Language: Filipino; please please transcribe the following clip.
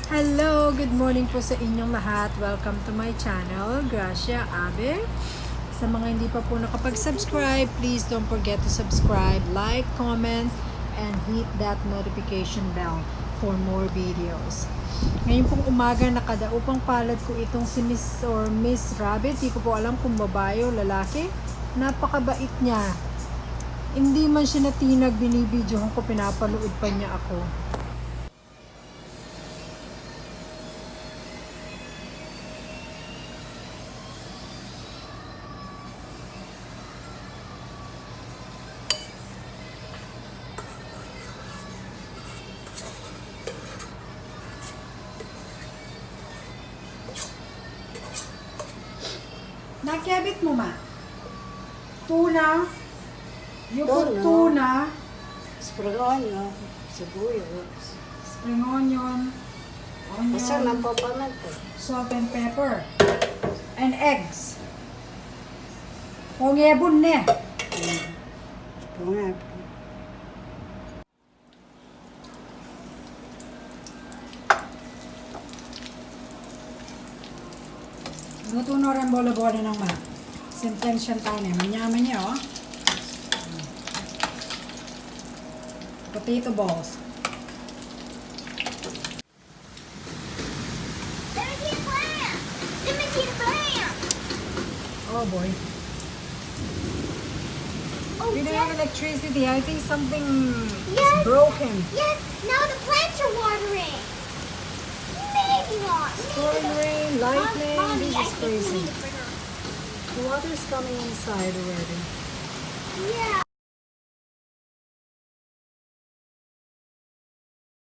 Hello! Good morning po sa inyong lahat. Welcome to my channel, Gracia Abe. Sa mga hindi pa po nakapag-subscribe, please don't forget to subscribe, like, comment, and hit that notification bell for more videos. Ngayon pong umaga, nakadaupang palad ko itong si Miss or Miss Rabbit. Di ko po alam kung babae o lalaki. Napakabait niya. Hindi man siya natinag, binibidyohan ko, pinapanood pa niya ako. Nakabit mo ma? Tuna. You put tuna. Spring onion, sibuyas. Spring onion. Basta lang po pa natin. Salt and pepper. And eggs. Pongebon ne. Bunga. Luto na rin bola-bola ng ma. Sentensyon tayo na. Manyaman niya, oh. Potato balls. Oh boy. Oh, We don't have electricity. I think something Yes. is broken. Yes, now the plants are watering. Maybe not. Pouring rain, lightning. Mommy, This I is think we crazy. need to bring her. The water is coming inside already. Yeah.